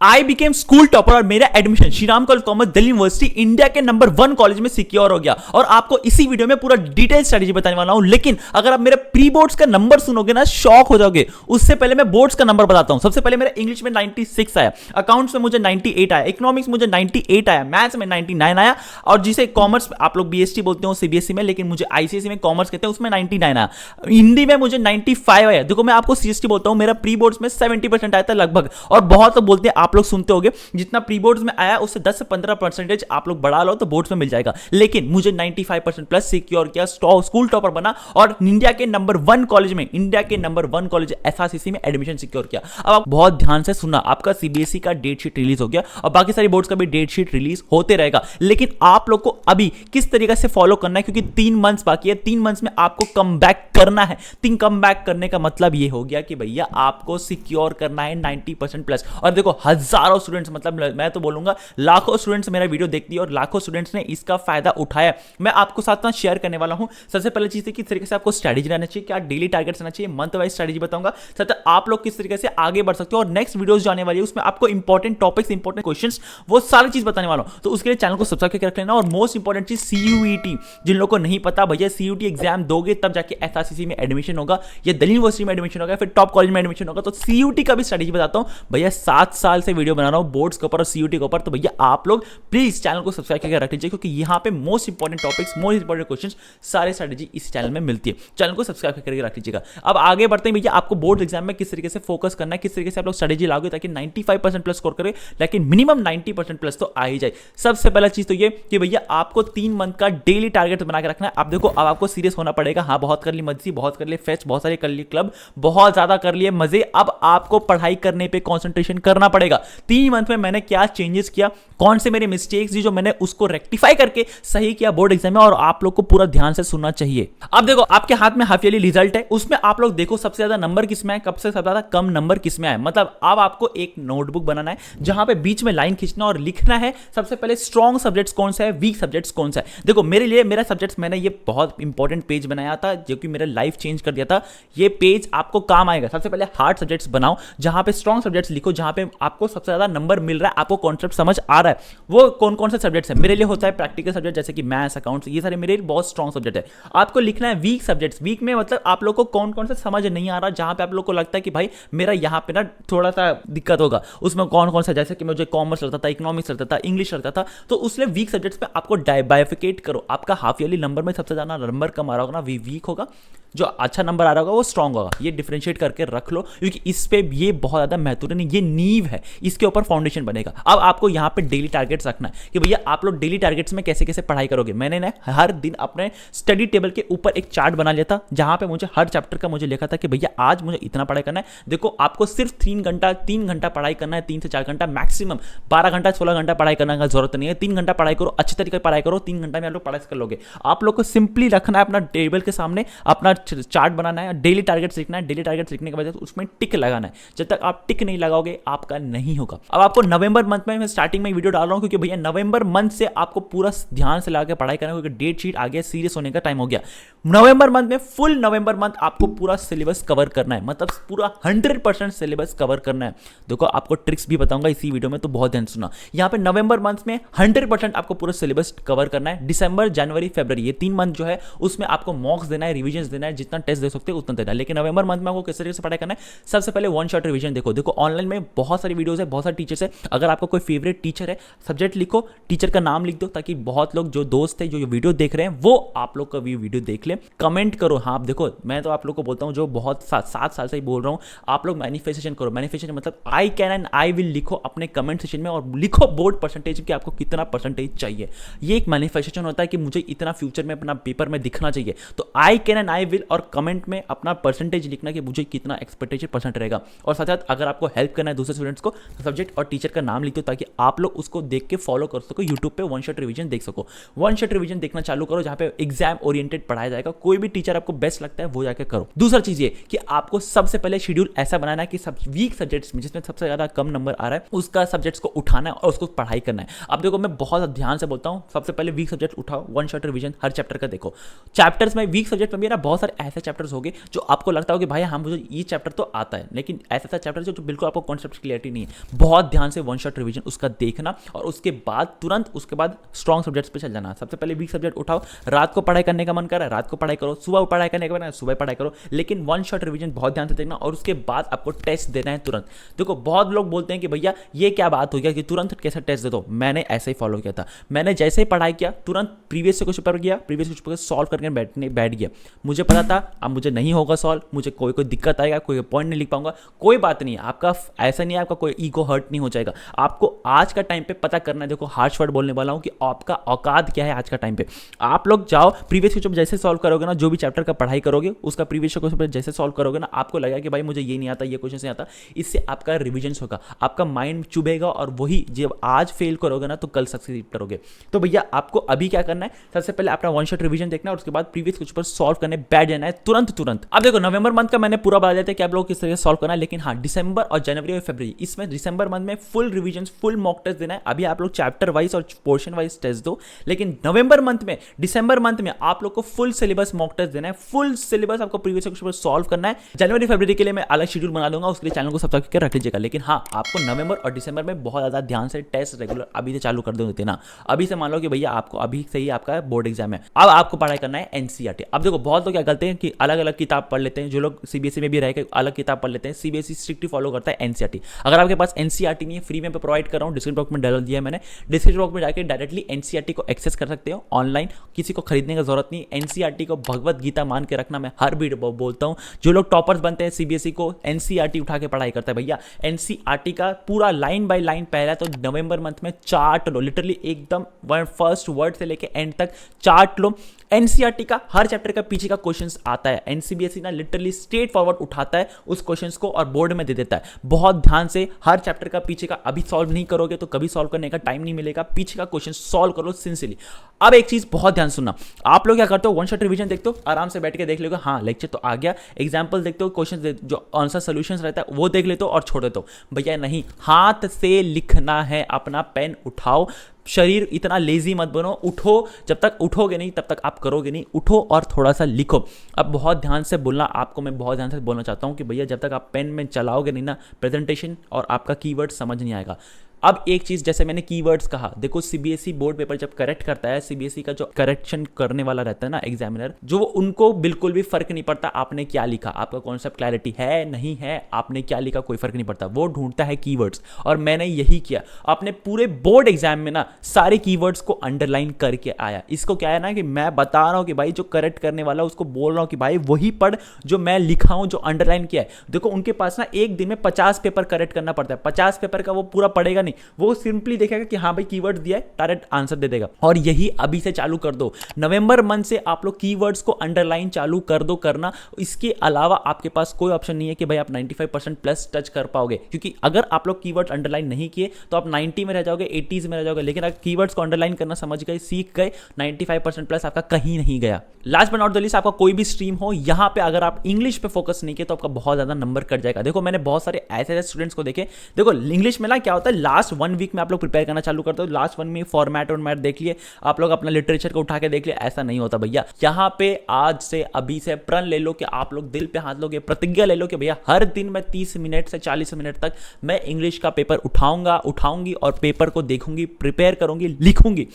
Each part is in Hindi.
आई बिकेम स्कूल टॉपर और मेरा admission Shri Ram college commerce Delhi university India के नंबर 1 कॉलेज में सिक्योर हो गया। और आपको इसी वीडियो में पूरा डिटेल स्ट्रेटेजी बताने वाला हूं। लेकिन अगर आप मेरे प्री बोर्ड्स का नंबर सुनोगे ना शॉक हो जाओगे। उससे पहले मैं बोर्ड्स का नंबर बताता हूं। सबसे पहले मेरा इंग्लिश में 96 आया, अकाउंट्स में मुझे 98 आया, इकोनॉमिक्स मुझे 98 आया, मैथ्स में 99 आया, और जिसे कॉमर्स आप लोग बीएसटी बोलते हो सीबीएसई में, लेकिन मुझे आईसीएसई में कॉमर्स कहते हैं, उसमें 99 आया। हिंदी में मुझे 95 आया। देखो मैं आपको सीएसटी बोलता हूं, मेरा प्री बोर्ड्स में 70% आया था लगभग। और बहुत तो बोलते हैं, आप लोग सुनते होगे जितना प्री बोर्ड्स में आया उससे 10 से 15% आप लोग बढ़ा लो तो बोर्ड्स में मिल जाएगा। लेकिन मुझे 95% प्लस सिक्योर किया, स्कूल टॉपर बना और इंडिया के नंबर 1 कॉलेज में, इंडिया के नंबर 1 कॉलेज एसआरसीसी में एडमिशन सिक्योर किया। अब आप बहुत ध्यान से सुनना, आपका सीबीएसई का डेट शीट रिलीज हो गया और बाकी सारी बोर्ड्स का भी डेट शीट रिलीज होते रहेगा। लेकिन आप लोग को अभी किस तरीके से फॉलो करना है, क्योंकि 3 मंथ्स बाकी है। 3 मंथ्स में आपको कम बैक करना है। 3 कम बैक करने का मतलब ये हो गया कि भैया आपको सिक्योर करना है 90% प्लस। और देखो हजारों स्टूडेंट्स, मतलब मैं तो बोलूंगा लाखों स्टूडेंट्स मेरा वीडियो देखती है और लाखों स्टूडेंट्स ने इसका फायदा उठाया। मैं आपको साथ साथ शेयर करने वाला हूं। सबसे पहले चीज है किस तरीके से आपको स्ट्रेटेजी रहना चाहिए, क्या डेली टारगेट्स रहना चाहिए, मंथ वाइज स्ट्रेटेजी बताऊंगा। साथ आप लोग किस तरीके से आगे बढ़ सकते हो। और नेक्स्ट वीडियोस जो आने वाली है उसमें आपको इंपॉर्टेंट टॉपिक्स, इंपॉर्टेंट क्वेश्चंस, वो सारी चीज बताने वाला हूं। तो उसके लिए चैनल को सब्सक्राइब करके रख लेना। और मोस्ट इंपॉर्टेंट चीज सीयूईटी, जिन लोगों को नहीं पता भैया सीयूईटी एग्जाम दोगे तब जाके एसआरसीसी में एडमिशन होगा, या दिल्ली यूनिवर्सिटी में एडमिशन होगा, फिर टॉप कॉलेज में एडमिशन होगा। तो सीयूईटी का भी स्ट्रेटेजी बताता हूं भैया। 7 साल से वीडियो बना रहा हूं बोर्ड्स के ऊपर और सीयूईटी के ऊपर। तो भैया आप लोग प्लीज चैनल को सब्सक्राइब करके रख लीजिए, क्योंकि यहां पे most important topics, most important questions, सारे स्ट्रेटेजी इस चैनल में मिलती है। चैनल को सब्सक्राइब करके रख लीजिएगा। अब आगे बढ़ते हैं भैया, आपको बोर्ड एग्जाम में किस तरीके से फोकस करना है, किस तरीके से आप लोग स्ट्रेटेजी लागू ताकि 95% प्लस स्कोर करें, लेकिन मिनिमम 90% प्लस तो आ ही जाए। सबसे पहला चीज तो ये कि भैया आपको 3 मंथ का डेली टारगेट बना के रखना है। आप देखो अब आपको सीरियस होना पड़ेगा। हाँ बहुत कर ली मस्ती, बहुत कर लिए फेस्ट, बहुत सारे कर लिए क्लब, बहुत ज्यादा कर लिए मजे। अब आपको पढ़ाई करने पे कंसंट्रेशन करना पड़ेगा। 3 मंथ में मैंने क्या चेंजेस किया, कौन से मेरे मिस्टेक्स जो मैंने उसको रेक्टिफाई करके सही किया बोर्ड एग्जाम में, और आप लोग को पूरा ध्यान से सुनना चाहिए। अब देखो आपके हाथ में हाफ ईयरली रिजल्ट है, उसमें आप लोग देखो सबसे ज्यादा नंबर किसमें है, कब से सबसे ज्यादा कम नंबर किसमें आए। मतलब अब आपको एक नोटबुक बनाना है जहां पे बीच में लाइन खींचना और लिखना है सबसे पहले स्ट्रॉन्ग सब्जेक्ट्स कौन सा है, वीक सब्जेक्ट्स कौन सा है। देखो मेरे लिए मेरा सब्जेक्ट्स, मैंने ये बहुत इंपॉर्टेंट पेज बनाया था जो कि मेरा लाइफ चेंज कर दिया था। ये पेज आपको काम आएगा। सबसे पहले हार्ड सब्जेक्ट्स बनाओ जहां पे स्ट्रॉन्ग सब्जेक्ट्स लिखो, जहां पे आपको सबसे ज्यादा नंबर मिल रहा है, आपको कॉन्सेप्ट समझ आ रहा है। वो कौन कौन से सब्जेक्ट्स है मेरे लिए होता है प्रैक्टिकल सब्जेक्ट जैसे कि मैथ्स, अकाउंट्स, ये सारे मेरे बहुत स्ट्रॉन्ग सब्जेक्ट है। आपको लिखना है वीक सब्जेक्ट्स। वीक में मतलब आप लोग को कौन कौन से समझ नहीं आ रहा, जहां पे आप लोग को लगता है कि भाई मेरा यहाँ पे ना थोड़ा सा दिक्कत होगा, उसमें कौन कौन सा, जैसे कि मुझे कॉमर्स लगता था, इकोनॉमिक्स लगता था, इंग्लिश लगता था। तो उसमें वीक सब्जेक्ट्स पे आपको बाइफिकेट करो। आपका हाफ ईयरली नंबर में सबसे ज्यादा नंबर कम आ रहा होगा ना, वीक होगा, जो अच्छा नंबर आ रहा होगा वो स्ट्रांग होगा। ये डिफरेंशिएट करके रख लो, क्योंकि इस पे ये बहुत ज्यादा महत्वपूर्ण है, ये नींव है, इसके ऊपर फाउंडेशन बनेगा। अब आपको यहाँ पे डेली टारगेट्स रखना है कि भैया आप लोग डेली टारगेट्स में कैसे कैसे पढ़ाई करोगे। मैंने ना हर दिन अपने स्टडी टेबल के ऊपर एक चार्ट बना लिया था, जहां पे मुझे हर चैप्टर का मुझे लिखा था कि भैया आज मुझे इतना पढ़ाई करना है। देखो आपको सिर्फ 3 घंटा पढ़ाई करना है, 3 से 4 घंटा मैक्सिमम, 12 घंटा 16 घंटा पढ़ाई करने का जरूरत नहीं है। 3 घंटा पढ़ाई करो, अच्छी तरीके से पढ़ाई करो, 3 घंटा में आप लोग पढ़ाई कर लोगे। आप लोग को सिंपली रखना है अपना टेबल के सामने, अपना चार्ट बनाना, डेली टारगेट्स लिखना है। डेली टारगेट्स लिखने के बाद उसमें टिक लगाना है। जब तक आप टिक नहीं लगाओगे आपका नहीं होगा। अब आपको नवंबर मंथ में मैं स्टार्टिंग में वीडियो डाल रहा हूं, क्योंकि भैया नवंबर मंथ से आपको पूरा ध्यान से लगा के पढ़ाई करना है, क्योंकि डेट शीट आ गया, सीरियस होने का टाइम हो गया। नवंबर मंथ में फुल नवंबर मंथ आपको पूरा सिलेबस कवर करना है, मतलब पूरा 100% सिलेबस कवर करना है। देखो आपको ट्रिक्स भी बताऊंगा इसी वीडियो में, तो बहुत ध्यान सुना। यहां पे नवंबर मंथ में 100% आपको पूरा सिलेबस कवर करना है। दिसंबर, जनवरी, फरवरी, ये 3 मंथ जो है उसमें आपको मॉक्स देना है, रिविजन देना है, जितना टेस्ट दे सकते उतना देना। लेकिन नवंबर मंथ में आपको किस तरीके से पढ़ाई करना है, सबसे पहले 1 शॉट रिवीजन। देखो ऑनलाइन में बहुत सारी वीडियोस है, बहुत सारे टीचर्स है। अगर आपको कोई फेवरेट टीचर है, सब्जेक्ट लिखो, टीचर का नाम लिख दो, ताकि बहुत लोग जो दोस्त है जो वीडियो देख रहे हैं वो आप लोग का भी वीडियो देख ले। कमेंट करो। हाँ आप देखो, मैं तो आप लोग को बोलता हूं जो बहुत 7 साल से ही बोल रहा हूं, आप लोग मैनिफेस्टेशन करो। मैनिफेस्टेशन मतलब I can and I will लिखो अपने कमेंट सेक्शन में, और लिखो बोर्ड परसेंटेज कि आपको कितना परसेंटेज चाहिए। ये एक मैनिफेस्टेशन होता है कि मुझे इतना फ्यूचर में अपना पेपर में दिखना चाहिए। तो I can and I will और कमेंट में अपना परसेंटेज लिखना कि मुझे कितना एक्सपेक्टेशन परसेंट रहेगा। और साथ साथ अगर आपको हेल्प करना है दूसरे स्टूडेंट्स को, तो सब्जेक्ट और टीचर का नाम लिख दो, ताकि आप लोग उसको देख के फॉलो कर सको, यूट्यूब पे 1 शॉट रिवीजन देख सको। 1 शॉट रिवीजन देखना चालू करो, जहां पे एग्जाम ओरिएंटेड पढ़ाया जाएगा। कोई भी टीचर आपको बेस्ट लगता है वो जाके करो। दूसरा चीज ये कि आपको सबसे पहले शेड्यूल ऐसा बनाना है कि सब वीक सब्जेक्ट्स में, जिसमें सबसे ज्यादा कम नंबर आ रहा है, उसका सब्जेक्ट्स को उठाना है और उसको पढ़ाई करना है। अब देखो मैं बहुत ध्यान से बोलता हूं, सबसे पहले वीक सब्जेक्ट उठाओ, 1 शॉट रिवीजन हर चैप्टर का देखो। चैप्टर्स में, वीक सब्जेक्ट में भी ना बहुत सारे ऐसे चैप्टर्स होंगे जो आपको लगता हो कि भाई हाँ मुझे ये चैप्टर तो आता है, लेकिन ऐसा चैप्टर जो बिल्कुल आपको कॉन्सेप्ट क्लियरिटी नहीं है, बहुत ध्यान से वन शॉट रिवीजन उसका देखना और उसके बाद तुरंत उसके बाद स्ट्रॉन्ग सब्जेक्ट्स पे चल जाना। सबसे पहले वीक सब्जेक्ट उठाओ, रात को पढ़ाई करने का मन कर रहा है रात को पढ़ाई करो, सुबह पढ़ाई करने का मन है सुबह पढ़ाई करो, लेकिन वन शॉट रिवीजन बहुत ध्यान से देखना और उसके बाद आपको टेस्ट देना है तुरंत। देखो बहुत लोग बोलते हैं कि भैया ये क्या बात हो गया कि तुरंत कैसे टेस्ट दे दो। मैंने ऐसे ही फॉलो किया था, मैंने जैसे ही पढ़ाई किया तुरंत प्रीवियस से क्वेश्चन पेपर गया, प्रीवियस क्वेश्चन पेपर सॉल्व करके बैठ गया। मुझे पता था अब मुझे नहीं होगा सॉल्व, मुझे कोई दिक्कत आएगा, कोई पॉइंट नहीं लिख पाऊंगा, कोई बात नहीं है। आपका ऐसा नहीं है, आपका कोई ईगो हर्ट नहीं हो जाएगा। आपको आज का टाइम पे पता करना है, देखो हार्श वर्ड बोलने वाला हूं कि आपका औकात क्या है आज का टाइम पे। आप लोग जाओ प्रीवियस क्वेश्चन जैसे सॉल्व करोगे ना, जो भी चैप्टर का पढ़ाई करोगे उसका प्रीवियस क्वेश्चन जैसे सॉल्व करोगे ना, आपको लगेगा कि भाई मुझे ये नहीं आता, ये क्वेश्चन नहीं आता, इससे आपका रिवीजन होगा, आपका माइंड चुभेगा और वही जब आज फेल करोगे ना तो कल सक्सेस करोगे। तो भैया आपको अभी क्या करना है, सबसे पहले अपना वन शॉट रिवीजन देखना है और उसके बाद प्रीवियस क्वेश्चन पर सॉल्व करने बैठ जाना है तुरंत। अब देखो नवंबर मंथ का मैंने पूरा बता दिया था कि आप लोग किस तरह से सॉल्व करना है, लेकिन हाँ दिसंबर और जनवरी और फरवरी, इसमें दिसंबर मंथ में full revision full mock test देना है। अभी आप लोग चैप्टर वाइज और पोर्शन वाइज टेस्ट दो, लेकिन नवंबर मंथ में दिसंबर मंथ में आप लोग को फुल सिलेबस मॉक टेस्ट देना है, फुल सिलेबस आपको प्रीवियस क्वेश्चन पर सॉल्व करना है। जनवरी फरवरी के लिए मैं अलग शेड्यूल बना दूंगा, उसके लिए चैनल को सब्सक्राइब करके रख लीजिएगा। लेकिन हाँ आपको नवंबर और दिसंबर में बहुत ज्यादा ध्यान से टेस्ट रेगुलर अभी से चालू कर देना। अभी से मान लो कि भैया आपको अभी से ही आपका बोर्ड एग्जाम है, अब आपको पढ़ाई करना है एनसीईआरटी। अब देखो बहुत लोग क्या करते हैं कि अलग अलग किताब पढ़ लेते हैं, जो लोग सीबीएसई में भी रह के अलग किताब पढ़ लेते हैं। सीबीएसई स्ट्रिक्टली फॉलो करता है एनसीईआरटी। अगर आपके पास एनसीईआरटी नहीं है, फ्री में प्रोवाइड कर रहा हूं, डिस्क्रिप्शन बॉक्स में डाल दिया है मैंने, डिस्क्रिप्शन बॉक्स में जाकर डायरेक्टली एनसीईआरटी को एक्सेस कर सकते हो ऑनलाइन, किसी को खरीदने की जरूरत नहीं। एनसीईआरटी को भगवत गीता मान के रखना, मैं हर वीडियो बोलता हूं। जो लोग टॉपर्स बनते हैं सीबीएसई को, एनसीईआरटी उठा के पढ़ाई करता है भैया। एनसीईआरटी का पूरा लाइन बाय लाइन पहला तो नवंबर मंथ में चार्ट लो, लिटरली एकदम फर्स्ट वर्ड से लेके एंड तक चार्ट लो। एनसीईआरटी का हर चैप्टर का पीछे का क्वेश्चंस आता है, एनसीबीएसई ना लिटरली स्ट्रेट फॉरवर्ड उठाता है उस क्वेश्चंस को और बोर्ड में दे देता है। बहुत ध्यान से हर चैप्टर का पीछे का, अभी सॉल्व नहीं करोगे तो कभी सॉल्व करने का टाइम नहीं मिलेगा, पीछे का क्वेश्चन सॉल्व करो सिंसियरली। अब एक चीज बहुत ध्यान सुनना, आप लोग क्या करते हो, वन शॉट रिवीजन देखते हो, आराम से बैठ के देख लोगे, हाँ लेक्चर तो आ गया, एग्जाम्पल देखते हो, क्वेश्चन जो आंसर सोल्यूशन रहता है वो देख लेते हो और छोड़ देते हो। भैया नहीं, हाथ से लिखना है, अपना पेन उठाओ, शरीर इतना लेजी मत बनो, उठो, जब तक उठोगे नहीं तब तक आप करोगे नहीं, उठो और थोड़ा सा लिखो। अब बहुत ध्यान से बोलना, आपको मैं बहुत ध्यान से बोलना चाहता हूं कि भैया जब तक आप पेन में चलाओगे नहीं ना प्रेजेंटेशन, और आपका कीवर्ड समझ नहीं आएगा। अब एक चीज, जैसे मैंने कीवर्ड्स कहा, देखो सीबीएसई बोर्ड पेपर जब करेक्ट करता है, सीबीएसई का जो करेक्शन करने वाला रहता है ना एग्जामिनर, जो उनको बिल्कुल भी फर्क नहीं पड़ता आपने क्या लिखा, आपका कॉन्सेप्ट क्लैरिटी है नहीं है, आपने क्या लिखा कोई फर्क नहीं पड़ता, वो ढूंढता है कीवर्ड्स। और मैंने यही किया, अपने पूरे बोर्ड एग्जाम में ना सारे कीवर्ड्स को अंडरलाइन करके आया। इसको क्या है ना कि मैं बता रहा हूं कि भाई जो करेक्ट करने वाला उसको बोल रहा हूं कि भाई वही पढ़ जो मैं लिखा हूं, जो अंडरलाइन किया है। देखो उनके पास ना एक दिन में 50 पेपर करेक्ट करना पड़ता है, 50 पेपर का वो पूरा पढ़ेगा, वो सिंपली देखेगा कि हाँ भाई कीवर्ड दिया है, डायरेक्ट आंसर दे देगा। और यही अभी से चालू कर दो, नवंबर मंथ से आप लोग कीवर्ड्स को अंडरलाइन चालू कर दो करना। इसके अलावा आपके पास कोई ऑप्शन नहीं है कि भाई आप 95% प्लस टच कर पाओगे, क्योंकि अगर आप लोग कीवर्ड्स अंडरलाइन नहीं किए तो आप 90 में रह जाओगे, 80s में रह जाओगे। लेकिन अगर कीवर्ड्स को अंडरलाइन करना समझ गए, सीख गए, 95% प्लस आपका कहीं नहीं गया। Last but not the least, आपका कोई भी स्ट्रीम हो, यहां पे अगर आप इंग्लिश पे फोकस नहीं किए तो आपका बहुत ज्यादा नंबर कट जाएगा। देखो मैंने बहुत सारे ऐसे स्टूडेंट्स को देखे, देखो इंग्लिश में ना क्या होता है, लास्ट 1 वीक में आप लोग प्रिपेयर करना चालू करते हो, लास्ट 1 में फॉर्मेट देख लिए, आप लोग अपना लिटरेचर को उठा के देख लिए, ऐसा नहीं होता भैया। यहां पे आज से अभी से प्रण ले लो कि आप लोग दिल पे हाथ लोगे, प्रतिज्ञा ले लो कि भैया हर दिन मैं 30 मिनट से 40 मिनट तक मैं इंग्लिश का पेपर उठाऊंगी और पेपर को देखूंगी, प्रिपेयर करूंगी, लिखूंगी।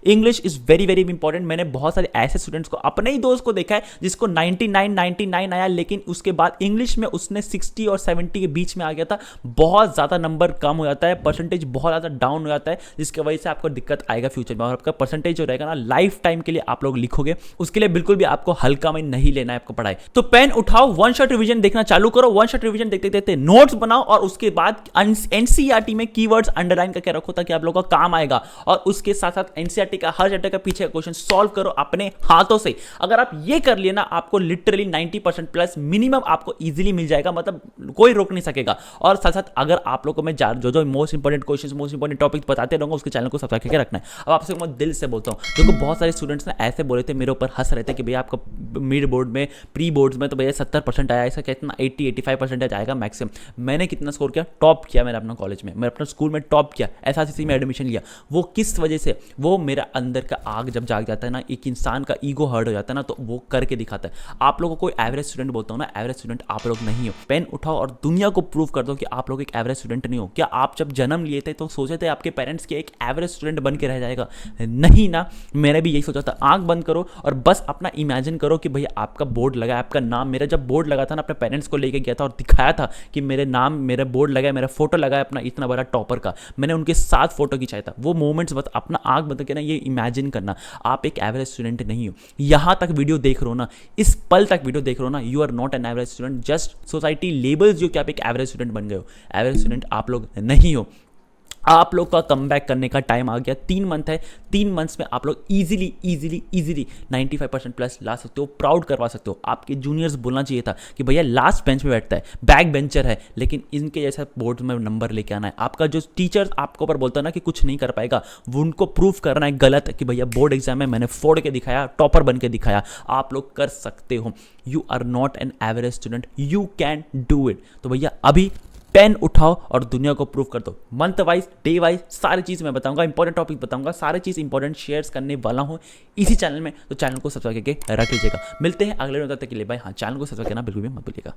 English is very very important. मैंने बहुत सारे ऐसे स्टूडेंट्स को, अपने ही दोस्त को देखा है जिसको 99 आया, लेकिन उसके बाद इंग्लिश में उसने 60 और 70 के बीच में आ गया था। बहुत ज्यादा नंबर कम हो जाता है, परसेंटेज बहुत ज्यादा डाउन हो जाता है, जिसकी वजह से आपको दिक्कत आएगा फ्यूचर में। और आपका परसेंटेज जो रहेगा ना लाइफ टाइम के लिए आप लोग लिखोगे, उसके लिए बिल्कुल भी आपको हल्का में नहीं लेना है आपको पढ़ाई। तो पेन उठाओ, वन शॉट रिवीजन देखना चालू करो, वन शॉट रिवीजन देखते देखते नोट्स बनाओ और उसके बाद एनसीईआरटी में कीवर्ड्स अंडरलाइन करके रखो ताकि आप लोगों का काम आएगा। और उसके साथ साथ एनसीईआरटी का हर चैप्टर का पीछे का क्वेश्चन सॉल्व करो अपने हाथों से। अगर आप ये कर लिए ना, आपको लिटरली 90% प्लस मिनिमम आपको इजीली मिल जाएगा, मतलब कोई रोक नहीं सकेगा। और साथ साथ अगर आप लोगों को मैं जो most important question, most important topic बताते रहूंगा, उसके चैनल को सब्सक्राइब करके रखना है। अब आपसे मैं दिल से बोलता हूँ, देखो बहुत सारे स्टूडेंट्स ना ऐसे बोले थे, मेरे ऊपर हंस रहे थे कि भैया आपका मिड बोर्ड में, प्री बोर्ड्स में तो भैया 70% आया, ऐसा कितना 80-85% आएगा मैक्सिमम। मैंने कितना स्कोर किया? टॉप किया मैंने अपना कॉलेज में, मैं अपना स्कूल में टॉप किया, एसआरसीसी में एडमिशन लिया। वो किस वजह से? वो मेरा अंदर का आग जब जाग जाता है ना, एक इंसान का ईगो हर्ट हो जाता है ना, तो वो करके दिखाता है। आप लोगों को एवरेज स्टूडेंट बोलता हूँ ना, एवरेज स्टूडेंट आप लोग नहीं हो। पेन उठाओ और दुनिया को प्रूव कर दो कि आप लोग एक एवरेज स्टूडेंट नहीं हो। क्या आप जब जन्म लिए थे तो सोचे थे आपके पेरेंट्स के एक एवरेज स्टूडेंट बन के रह जाएगा? नहीं ना, मैंने भी यही सोचा था। आंख बंद करो और बस अपना इमेजिन करो कि भैया आपका बोर्ड लगा, आपका नाम, मेरा जब बोर्ड लगा था ना, अपने पेरेंट्स को लेके गया था और दिखाया था कि मेरे नाम, मेरा बोर्ड लगा है, मेरा फोटो लगा है अपना इतना बड़ा टॉपर का, मैंने उनके साथ फोटो खिंचाया था। वो मोमेंट्स बस अपना आंख बंद करके ना ये इमेजिन करना, आप एक एवरेज स्टूडेंट नहीं हो। यहां तक वीडियो देख रहे हो ना, इस पल तक वीडियो देख रहे हो ना, you are not an average student, just society labels जो कि आप एक एवरेज स्टूडेंट बन गए हो। एवरेज स्टूडेंट आप लोग नहीं हो। आप लोग का कमबैक करने का टाइम आ गया। 3 मंथ है, 3 मंथ्स में आप लोग इजीली 95% प्लस ला सकते हो, प्राउड करवा सकते हो। आपके जूनियर्स बोलना चाहिए था कि भैया लास्ट बेंच में बैठता है, बैक बेंचर है, लेकिन इनके जैसा बोर्ड में नंबर लेके आना है। आपका जो टीचर आपके ऊपर बोलता है ना कि कुछ नहीं कर पाएगा, वो उनको प्रूफ करना है गलत कि भैया बोर्ड एग्जाम में मैंने फोड़ के दिखाया, टॉपर बन के दिखाया। आप लोग कर सकते हो। You are not an average student, you can do it. तो भैया अभी पेन उठाओ और दुनिया को प्रूव कर दो। मंथ वाइज, डे वाइज सारी चीज़ मैं बताऊंगा, इंपॉर्टेंट टॉपिक बताऊंगा, सारी चीज़ इंपॉर्टेंट शेयर्स करने वाला हूं इसी चैनल में। तो चैनल को सब्सक्राइब करके रख लीजिएगा। मिलते हैं अगले वीडियो, तब तक के लिए बाय। हाँ, चैनल को सब्सक्राइब करना बिल्कुल भी मत भूलिएगा।